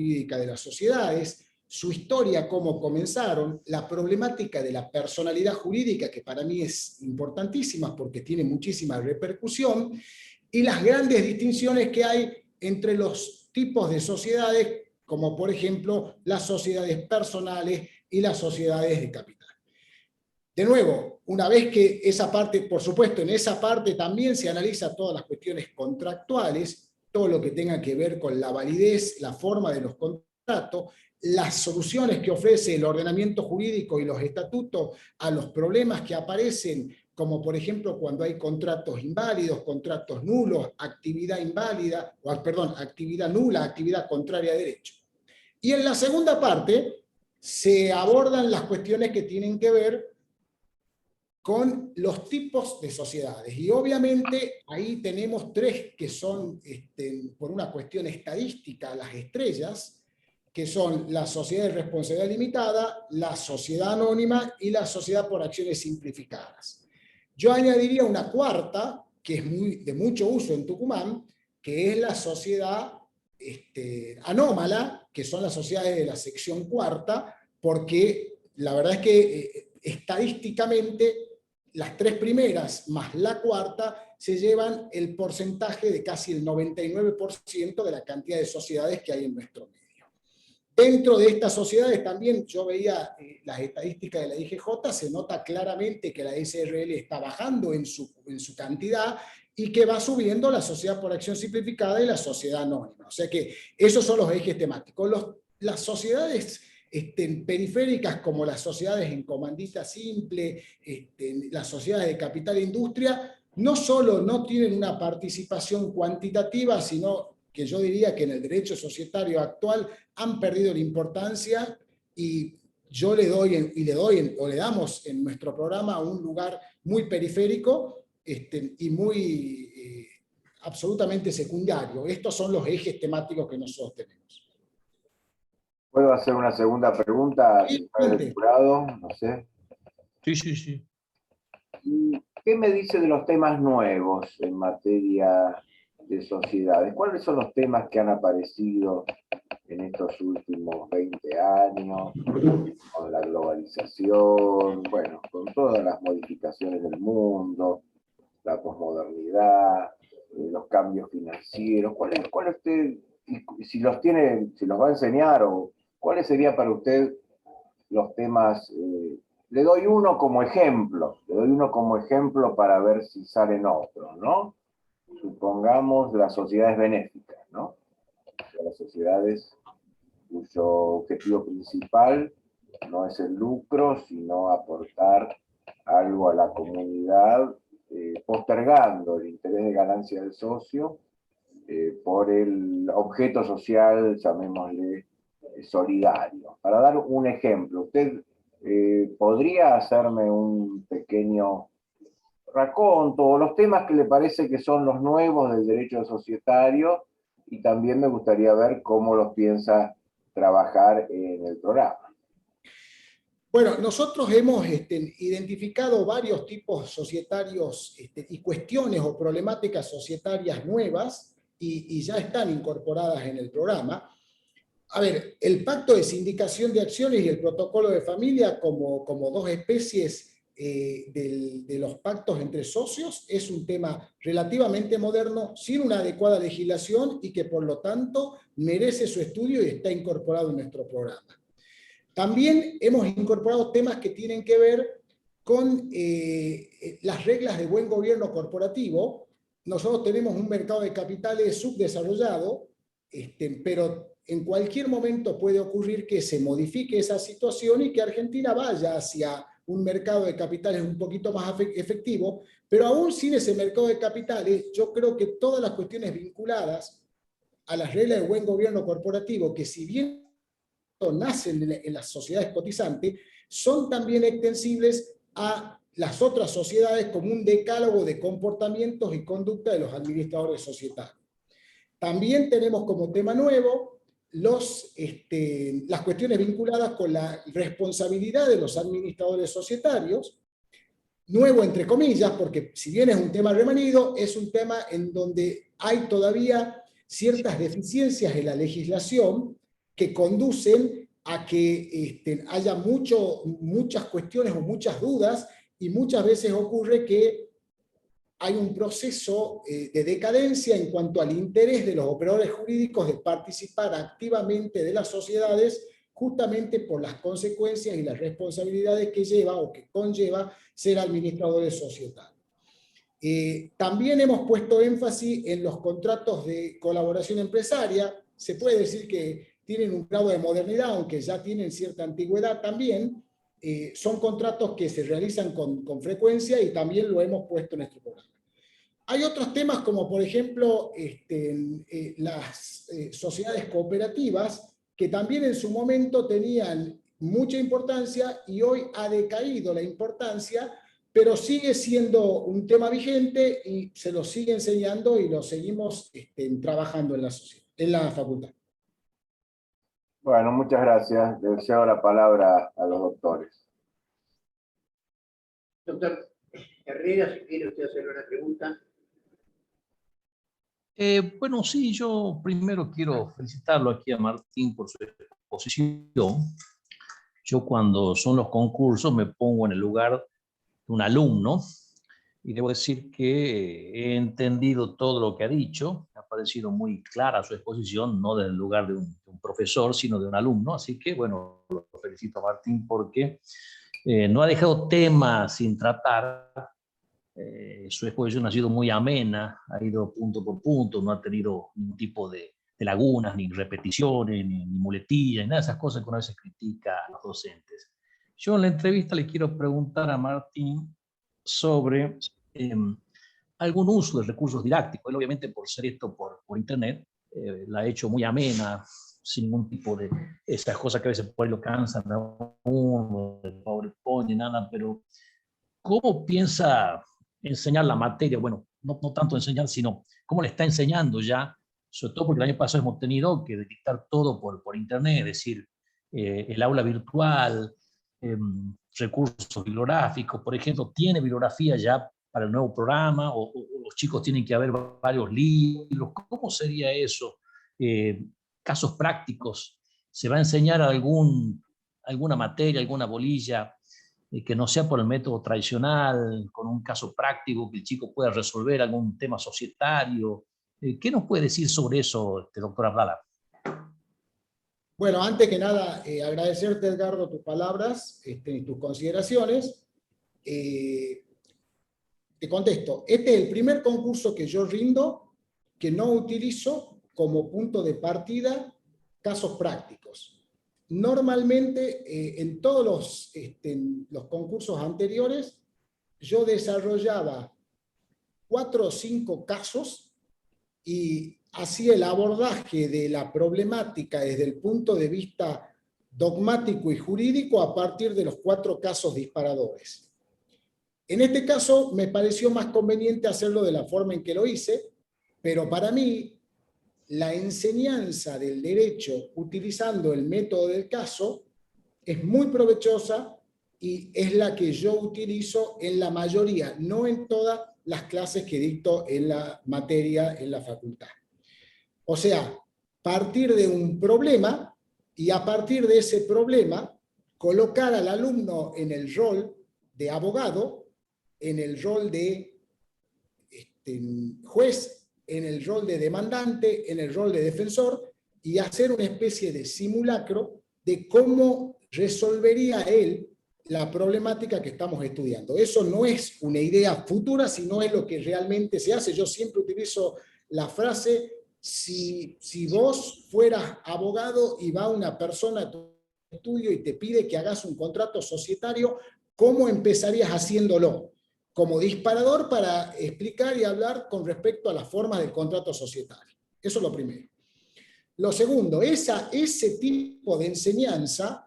jurídica de las sociedades, su historia, cómo comenzaron, la problemática de la personalidad jurídica, que para mí es importantísima porque tiene muchísima repercusión, y las grandes distinciones que hay entre los tipos de sociedades, como por ejemplo las sociedades personales y las sociedades de capital. De nuevo, una vez que esa parte, por supuesto, en esa parte también se analiza todas las cuestiones contractuales, todo lo que tenga que ver con la validez, la forma de los contratos, las soluciones que ofrece el ordenamiento jurídico y los estatutos a los problemas que aparecen, como por ejemplo cuando hay contratos inválidos, contratos nulos, actividad inválida, actividad nula, actividad contraria a derecho. Y en la segunda parte se abordan las cuestiones que tienen que ver con los tipos de sociedades. Y obviamente ahí tenemos tres que son, por una cuestión estadística, las estrellas, que son la sociedad de responsabilidad limitada, la sociedad anónima y la sociedad por acciones simplificadas. Yo añadiría una cuarta, que es de mucho uso en Tucumán, que es la sociedad anómala, que son las sociedades de la sección cuarta, porque la verdad es que estadísticamente las tres primeras más la cuarta se llevan el porcentaje de casi el 99% de la cantidad de sociedades que hay en nuestro medio. Dentro de estas sociedades también yo veía las estadísticas de la IGJ, se nota claramente que la SRL está bajando en su cantidad y que va subiendo la sociedad por acción simplificada y la sociedad anónima. O sea que esos son los ejes temáticos. Las sociedades periféricas como las sociedades en comandita simple, las sociedades de capital e industria, no solo no tienen una participación cuantitativa, sino que yo diría que en el derecho societario actual han perdido la importancia y yo le damos en nuestro programa un lugar muy periférico y muy absolutamente secundario. Estos son los ejes temáticos que nosotros tenemos. ¿Puedo hacer una segunda pregunta Sí, del jurado? No sé. Sí. ¿Qué me dice de los temas nuevos en materia de sociedades? ¿Cuáles son los temas que han aparecido en estos últimos 20 años, con la globalización, bueno, con todas las modificaciones del mundo, la posmodernidad, los cambios financieros? ¿Cuáles usted, si los tiene, si los va a enseñar, o cuáles serían para usted los temas? Le doy uno como ejemplo para ver si salen otros, ¿no? Supongamos las sociedades benéficas, ¿no? Las sociedades cuyo objetivo principal no es el lucro, sino aportar algo a la comunidad, postergando el interés de ganancia del socio por el objeto social, llamémosle, solidario. Para dar un ejemplo, usted podría hacerme un pequeño raconto, o los temas que le parece que son los nuevos del derecho societario, y también me gustaría ver cómo los piensa trabajar en el programa. Bueno, nosotros hemos identificado varios tipos societarios y cuestiones o problemáticas societarias nuevas y ya están incorporadas en el programa. A ver, el pacto de sindicación de acciones y el protocolo de familia como dos especies de los pactos entre socios es un tema relativamente moderno, sin una adecuada legislación y que por lo tanto merece su estudio y está incorporado en nuestro programa. También hemos incorporado temas que tienen que ver con las reglas de buen gobierno corporativo. Nosotros tenemos un mercado de capitales subdesarrollado, pero en cualquier momento puede ocurrir que se modifique esa situación y que Argentina vaya hacia un mercado de capitales un poquito más efectivo, pero aún sin ese mercado de capitales, yo creo que todas las cuestiones vinculadas a las reglas de buen gobierno corporativo, que si bien nacen en las sociedades cotizantes, son también extensibles a las otras sociedades como un decálogo de comportamientos y conducta de los administradores societarios. También tenemos como tema nuevo las cuestiones vinculadas con la responsabilidad de los administradores societarios, nuevo entre comillas, porque si bien es un tema remanido, es un tema en donde hay todavía ciertas deficiencias en la legislación que conducen a que haya muchas cuestiones o muchas dudas, y muchas veces ocurre que hay un proceso de decadencia en cuanto al interés de los operadores jurídicos de participar activamente de las sociedades, justamente por las consecuencias y las responsabilidades que lleva o que conlleva ser administradores societarios. También hemos puesto énfasis en los contratos de colaboración empresaria. Se puede decir que tienen un grado de modernidad, aunque ya tienen cierta antigüedad también. Son contratos que se realizan con frecuencia y también lo hemos puesto en nuestro programa. Hay otros temas como, por ejemplo, las sociedades cooperativas, que también en su momento tenían mucha importancia y hoy ha decaído la importancia, pero sigue siendo un tema vigente y se lo sigue enseñando y lo seguimos trabajando en la facultad. Bueno, muchas gracias. Le cedo la palabra a los doctores. Doctor Herrera, si quiere usted hacerle una pregunta. Bueno, sí, yo primero quiero felicitarlo aquí a Martín por su exposición. Yo cuando son los concursos me pongo en el lugar de un alumno y debo decir que he entendido todo lo que ha dicho. Me ha parecido muy clara su exposición, no desde el lugar de un profesor, sino de un alumno. Así que, bueno, lo felicito a Martín porque no ha dejado temas sin tratar. Su exposición ha sido muy amena, ha ido punto por punto, no ha tenido ningún tipo de lagunas, ni repeticiones, ni muletillas, ni nada de esas cosas que una vez critica a los docentes. Yo en la entrevista le quiero preguntar a Martín sobre algún uso de recursos didácticos. Él, obviamente, por ser esto por internet, la ha hecho muy amena, sin ningún tipo de esas cosas que a veces por ahí lo cansan a uno, de PowerPoint ni nada, pero ¿cómo piensa enseñar la materia? Bueno, no tanto enseñar, sino cómo le está enseñando ya, sobre todo porque el año pasado hemos tenido que dictar todo por internet, es decir, el aula virtual, recursos bibliográficos, por ejemplo, ¿tiene bibliografía ya para el nuevo programa? ¿O los chicos tienen que haber varios libros? ¿Cómo sería eso? Casos prácticos, ¿se va a enseñar alguna materia, alguna bolilla que no sea por el método tradicional, con un caso práctico que el chico pueda resolver algún tema societario? ¿Qué nos puede decir sobre eso, doctor Abdala? Bueno, antes que nada, agradecerte, Edgardo, tus palabras y tus consideraciones. Te contesto, este es el primer concurso que yo rindo que no utilizo como punto de partida casos prácticos. Normalmente, en todos los concursos anteriores, yo desarrollaba 4 o 5 casos y hacía el abordaje de la problemática desde el punto de vista dogmático y jurídico a partir de los 4 casos disparadores. En este caso me pareció más conveniente hacerlo de la forma en que lo hice, pero para mí la enseñanza del derecho utilizando el método del caso es muy provechosa y es la que yo utilizo en la mayoría, no en todas las clases que dicto en la materia en la facultad. O sea, partir de un problema y a partir de ese problema colocar al alumno en el rol de abogado, en el rol de juez, en el rol de demandante, en el rol de defensor, y hacer una especie de simulacro de cómo resolvería él la problemática que estamos estudiando. Eso no es una idea futura, sino es lo que realmente se hace. Yo siempre utilizo la frase, si vos fueras abogado y va una persona a tu estudio y te pide que hagas un contrato societario, ¿cómo empezarías haciéndolo? Como disparador para explicar y hablar con respecto a las formas del contrato societario. Eso es lo primero. Lo segundo, ese tipo de enseñanza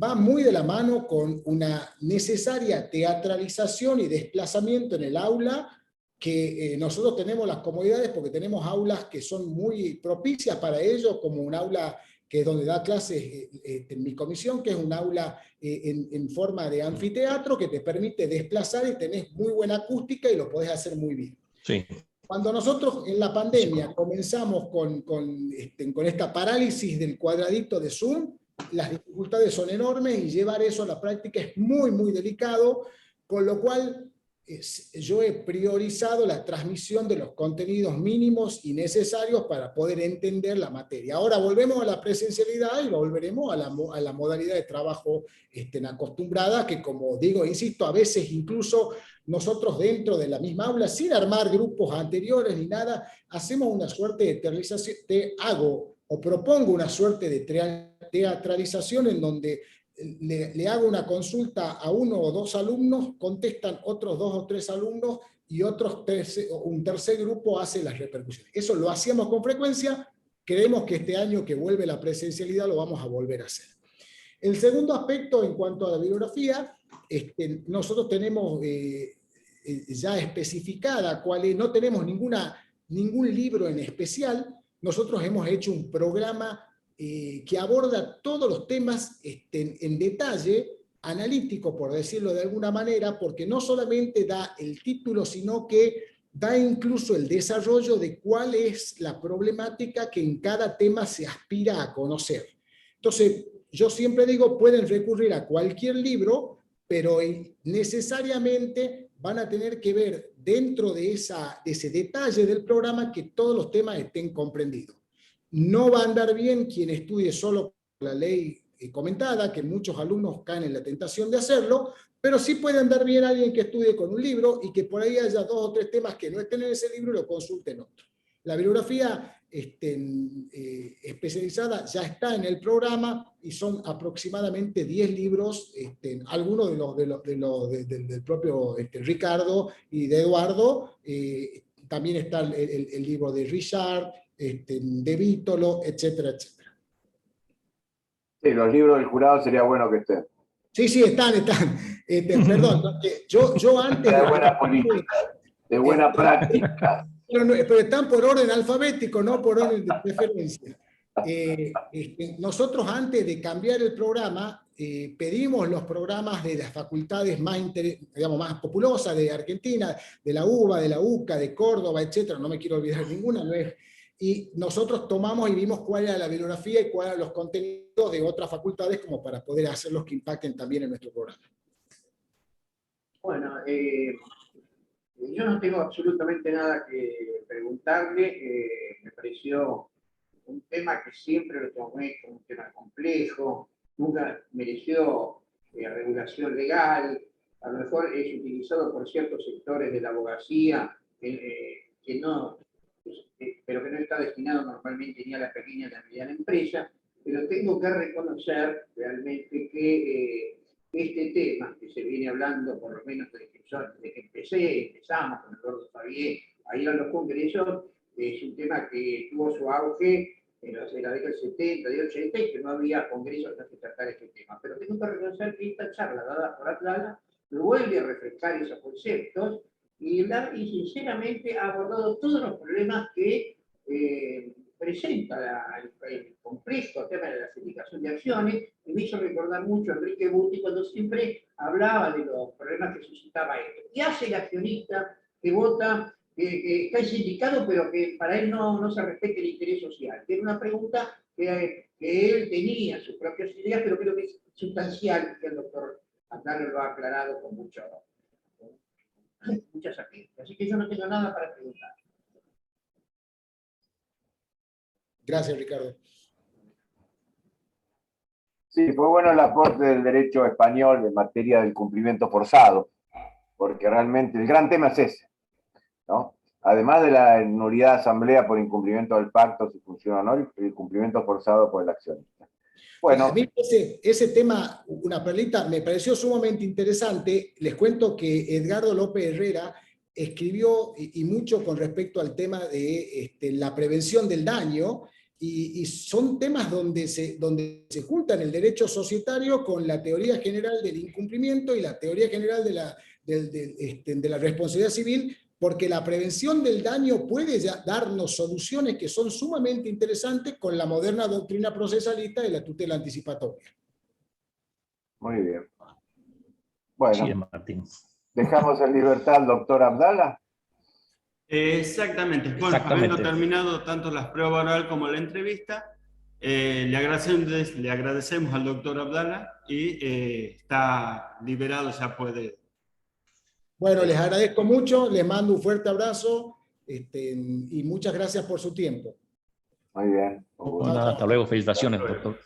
va muy de la mano con una necesaria teatralización y desplazamiento en el aula, que nosotros tenemos las comodidades porque tenemos aulas que son muy propicias para ello, como un aula que es donde da clases en mi comisión, que es un aula en forma de anfiteatro que te permite desplazar y tenés muy buena acústica y lo podés hacer muy bien. Sí. Cuando nosotros en la pandemia comenzamos con esta parálisis del cuadradito de Zoom, las dificultades son enormes y llevar eso a la práctica es muy, muy delicado, con lo cual yo he priorizado la transmisión de los contenidos mínimos y necesarios para poder entender la materia. Ahora volvemos a la presencialidad y volveremos a la modalidad de trabajo acostumbrada, que como digo, insisto, a veces incluso nosotros dentro de la misma aula, sin armar grupos anteriores ni nada, hacemos una suerte de teatralización, hago o propongo una suerte de teatralización en donde le hago una consulta a uno o dos alumnos, contestan otros dos o tres alumnos y un tercer grupo hace las repercusiones. Eso lo hacíamos con frecuencia, creemos que este año que vuelve la presencialidad lo vamos a volver a hacer. El segundo aspecto en cuanto a la bibliografía, nosotros tenemos ya especificada cuál es, no tenemos ningún libro en especial, nosotros hemos hecho un programa que aborda todos los temas en detalle, analítico, por decirlo de alguna manera, porque no solamente da el título, sino que da incluso el desarrollo de cuál es la problemática que en cada tema se aspira a conocer. Entonces, yo siempre digo, pueden recurrir a cualquier libro, pero necesariamente van a tener que ver dentro de ese detalle del programa que todos los temas estén comprendidos. No va a andar bien quien estudie solo la ley comentada, que muchos alumnos caen en la tentación de hacerlo, pero sí puede andar bien alguien que estudie con un libro y que por ahí haya dos o tres temas que no estén en ese libro y lo consulten otro. La bibliografía especializada ya está en el programa y son aproximadamente 10 libros, algunos del propio Ricardo y de Eduardo, también está el libro de Richard, de Vítolo, etcétera, etcétera. Sí, los libros del jurado sería bueno que estén. Sí, están. Perdón, yo antes... De buena política, de buena práctica. Pero están por orden alfabético, no por orden de preferencia. Nosotros antes de cambiar el programa, pedimos los programas de las facultades más populosas de Argentina, de la UBA, de la UCA, de Córdoba, etcétera, no me quiero olvidar ninguna, ¿no es? Y nosotros tomamos y vimos cuál era la bibliografía y cuáles eran los contenidos de otras facultades como para poder hacerlos que impacten también en nuestro programa. Bueno, yo no tengo absolutamente nada que preguntarle. Me pareció un tema que siempre lo tomé como un tema complejo, nunca mereció regulación legal, a lo mejor es utilizado por ciertos sectores de la abogacía que no, pero que no está destinado normalmente ni a la pequeña ni a la mediana empresa, pero tengo que reconocer realmente que este tema que se viene hablando, por lo menos desde que empezamos con Eduardo Fabié, ahí en los congresos, es un tema que tuvo su auge en la década del 70, del 80, y que no había congresos que tratar este tema. Pero tengo que reconocer que esta charla dada por Atlanta lo vuelve a refrescar esos conceptos y sinceramente ha abordado todos los problemas que presenta el complejo tema de la sindicación de acciones, y me hizo recordar mucho a Enrique Butti cuando siempre hablaba de los problemas que suscitaba esto. ¿Qué hace el accionista que vota, que está sindicado, pero que para él no se respete el interés social? Era una pregunta que él tenía sus propias ideas, pero creo que es sustancial, que el doctor Atlano lo ha aclarado con mucha sapiencia. Así que yo no tengo nada para preguntar. Gracias, Ricardo. Sí, fue bueno el aporte del derecho español en materia del cumplimiento forzado, porque realmente el gran tema es ese, ¿no? Además de la nulidad de asamblea por incumplimiento del pacto, si funciona o no, el cumplimiento forzado por el accionista. Bueno. A mí ese tema, una perlita, me pareció sumamente interesante. Les cuento que Edgardo López Herrera escribió y mucho con respecto al tema de la prevención del daño, y son temas donde se juntan el derecho societario con la teoría general del incumplimiento y la teoría general de la responsabilidad civil, porque la prevención del daño puede darnos soluciones que son sumamente interesantes con la moderna doctrina procesalista de la tutela anticipatoria. Muy bien. Bueno, sí, Martín. dejamos en libertad al doctor Abdala. Exactamente. Bueno, Exactamente. habiendo terminado tanto la prueba oral como la entrevista, le agradecemos al doctor Abdala y está liberado, ya puede. Bueno, les agradezco mucho, les mando un fuerte abrazo y muchas gracias por su tiempo. Muy bien. Nada, hasta luego, felicitaciones, doctor.